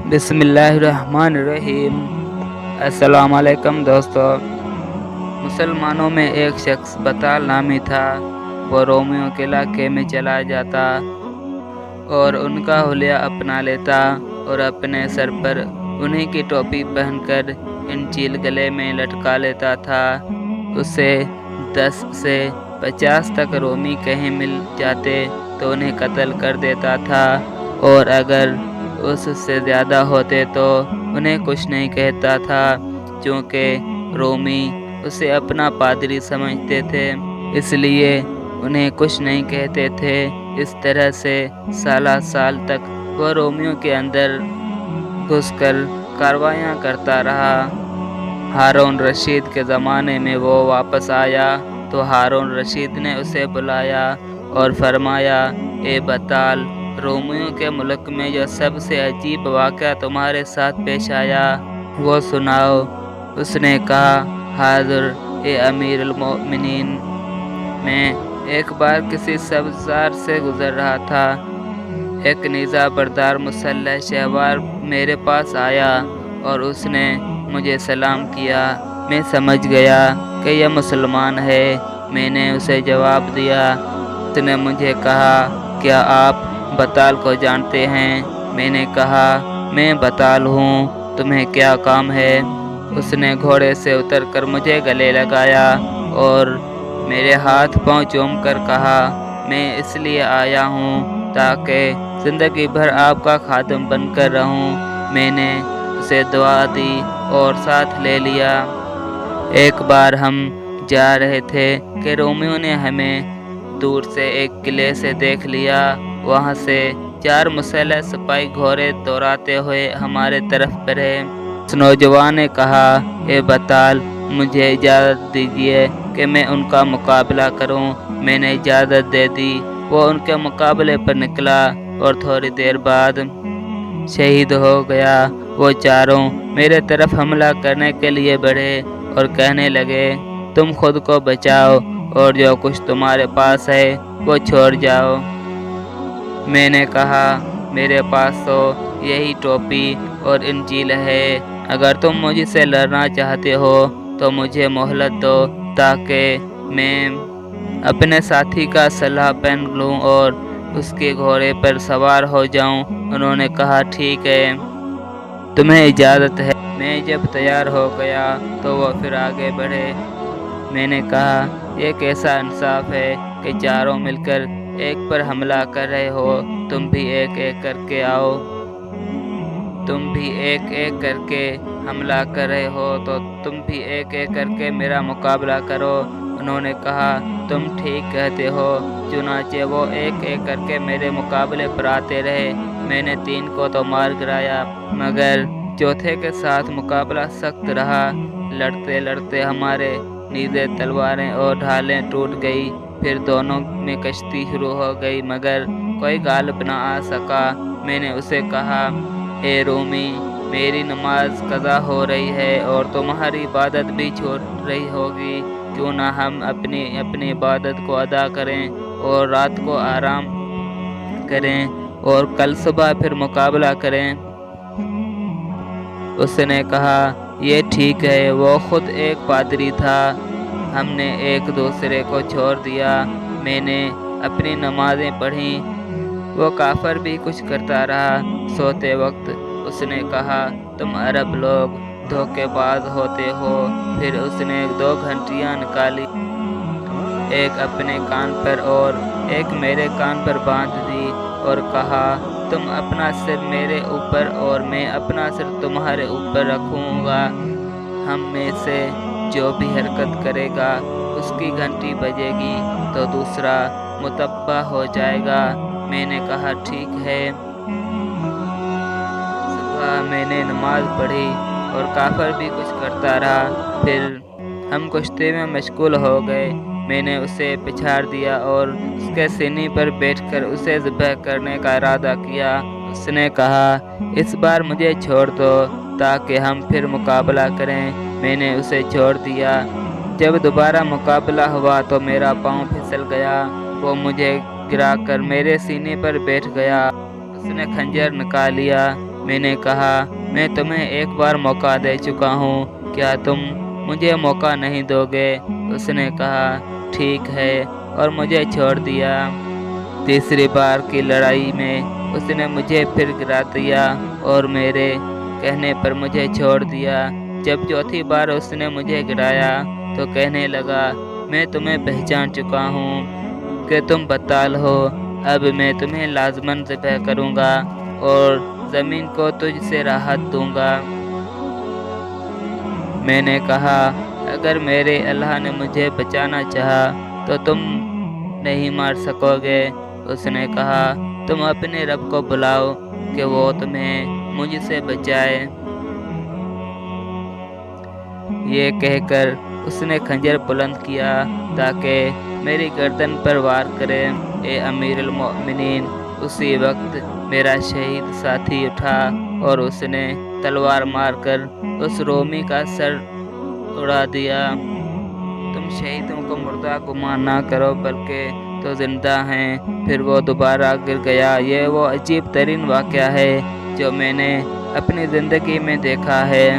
بسم اللہ الرحمن الرحیم۔ السلام علیکم دوستو۔ مسلمانوں میں ایک شخص بطال نامی تھا۔ وہ رومیوں کے علاقے میں چلا جاتا اور ان کا حلیہ اپنا لیتا اور اپنے سر پر انہی کی ٹوپی پہن کر انجیل گلے میں لٹکا لیتا تھا۔ اسے 10 سے 50 تک رومی کہیں مل جاتے تو انہیں قتل کر دیتا تھا، اور اگر اس سے زیادہ ہوتے تو انہیں کچھ نہیں کہتا تھا، چونکہ رومی اسے اپنا پادری سمجھتے تھے، اس لیے انہیں کچھ نہیں کہتے تھے۔ اس طرح سے سالہ سال تک وہ رومیوں کے اندر گھس کر کارروائیاں کرتا رہا۔ ہارون رشید کے زمانے میں وہ واپس آیا تو ہارون رشید نے اسے بلایا اور فرمایا، اے بطال، رومیوں کے ملک میں جو سب سے عجیب واقعہ تمہارے ساتھ پیش آیا وہ سناؤ۔ اس نے کہا، حاضر اے امیر المؤمنین، میں ایک بار کسی سبزار سے گزر رہا تھا۔ ایک نیزہ بردار مسلح شہوار میرے پاس آیا اور اس نے مجھے سلام کیا۔ میں سمجھ گیا کہ یہ مسلمان ہے۔ میں نے اسے جواب دیا۔ اس نے مجھے کہا، کیا آپ بطال کو جانتے ہیں؟ میں نے کہا، میں بطال ہوں، تمہیں کیا کام ہے؟ اس نے گھوڑے سے اتر کر مجھے گلے لگایا اور میرے ہاتھ پاؤں چوم کر کہا، میں اس لیے آیا ہوں تاکہ زندگی بھر آپ کا خادم بن کر رہوں۔ میں نے اسے دعا دی اور ساتھ لے لیا۔ ایک بار ہم جا رہے تھے کہ رومیوں نے ہمیں دور سے ایک قلعے سے دیکھ لیا۔ وہاں سے 4 مسلح سپاہی گھوڑے دوڑاتے ہوئے ہمارے طرف بڑھے۔ اس نوجوان نے کہا، اے بطال، مجھے اجازت دیجیے کہ میں ان کا مقابلہ کروں۔ میں نے اجازت دے دی۔ وہ ان کے مقابلے پر نکلا اور تھوڑی دیر بعد شہید ہو گیا۔ وہ چاروں میرے طرف حملہ کرنے کے لیے بڑھے اور کہنے لگے، تم خود کو بچاؤ اور جو کچھ تمہارے پاس ہے وہ چھوڑ جاؤ۔ میں نے کہا، میرے پاس تو یہی ٹوپی اور انجیل ہے۔ اگر تم مجھ سے لڑنا چاہتے ہو تو مجھے مہلت دو تاکہ میں اپنے ساتھی کا اسلحہ پہن لوں اور اس کے گھوڑے پر سوار ہو جاؤں۔ انہوں نے کہا، ٹھیک ہے، تمہیں اجازت ہے۔ میں جب تیار ہو گیا تو وہ پھر آگے بڑھے۔ میں نے کہا، یہ کیسا انصاف ہے کہ چاروں مل کر ایک پر حملہ کر رہے ہو؟ تم بھی ایک ایک کر کے آؤ۔ تم بھی ایک ایک کر کے حملہ کر رہے ہو تو تم بھی ایک ایک کر کے میرا مقابلہ کرو۔ انہوں نے کہا، تم ٹھیک کہتے ہو۔ چنانچہ وہ ایک ایک کر کے میرے مقابلے پر آتے رہے۔ میں نے 3 کو تو مار گرایا، مگر چوتھے کے ساتھ مقابلہ سخت رہا۔ لڑتے لڑتے ہمارے نیزے، تلواریں اور ڈھالیں ٹوٹ گئی۔ پھر دونوں میں کشتی شروع ہو گئی، مگر کوئی غالب نہ آ سکا۔ میں نے اسے کہا، اے رومی، میری نماز قضا ہو رہی ہے اور تمہاری عبادت بھی چھوٹ رہی ہوگی۔ کیوں نہ ہم اپنی عبادت کو ادا کریں اور رات کو آرام کریں اور کل صبح پھر مقابلہ کریں۔ اس نے کہا، یہ ٹھیک ہے۔ وہ خود ایک پادری تھا۔ ہم نے ایک دوسرے کو چھوڑ دیا۔ میں نے اپنی نمازیں پڑھیں۔ وہ کافر بھی کچھ کرتا رہا۔ سوتے وقت اس نے کہا، تم عرب لوگ دھوکے باز ہوتے ہو۔ پھر اس نے 2 گھنٹیاں نکالی، ایک اپنے کان پر اور ایک میرے کان پر باندھ دی اور کہا، تم اپنا سر میرے اوپر اور میں اپنا سر تمہارے اوپر رکھوں گا۔ ہم میں سے جو بھی حرکت کرے گا اس کی گھنٹی بجے گی تو دوسرا متبع ہو جائے گا۔ میں نے کہا، ٹھیک ہے۔ صبح میں نے نماز پڑھی اور کافر بھی کچھ کرتا رہا۔ پھر ہم کشتی میں مشغول ہو گئے۔ میں نے اسے پچھاڑ دیا اور اس کے سینے پر بیٹھ کر اسے ذبح کرنے کا ارادہ کیا۔ اس نے کہا، اس بار مجھے چھوڑ دو تاکہ ہم پھر مقابلہ کریں۔ میں نے اسے چھوڑ دیا۔ جب دوبارہ مقابلہ ہوا تو میرا پاؤں پھسل گیا۔ وہ مجھے گرا کر میرے سینے پر بیٹھ گیا۔ اس نے خنجر نکال لیا میں نے کہا میں تمہیں ایک بار موقع دے چکا ہوں، کیا تم مجھے موقع نہیں دو گے؟ اس نے کہا ٹھیک ہے، اور مجھے چھوڑ دیا۔ تیسری بار کی لڑائی میں اس نے مجھے پھر گرا دیا اور میرے کہنے پر مجھے چھوڑ دیا۔ جب چوتھی بار اس نے مجھے گرایا تو کہنے لگا میں تمہیں پہچان چکا ہوں کہ تم بطال ہو، اب میں تمہیں لازماً ذبح کروں گا اور زمین کو تجھ سے راحت دوں گا۔ میں نے کہا اگر میرے اللہ نے مجھے بچانا چاہا تو تم نہیں مار سکو گے۔ اس نے کہا تم اپنے رب کو بلاؤ کہ وہ تمہیں مجھ سے بچائے۔ یہ کہہ کر اس نے خنجر بلند کیا تاکہ میری گردن پر وار کرے۔ اے امیر المؤمنین، اسی وقت میرا شہید ساتھی اٹھا اور اس نے تلوار مار کر اس رومی کا سر اڑا دیا۔ تم شہیدوں کو مردہ گمان نہ کرو بلکہ تو زندہ ہیں۔ پھر وہ دوبارہ گر گیا۔ یہ وہ عجیب ترین واقعہ ہے جو میں نے اپنی زندگی میں دیکھا ہے۔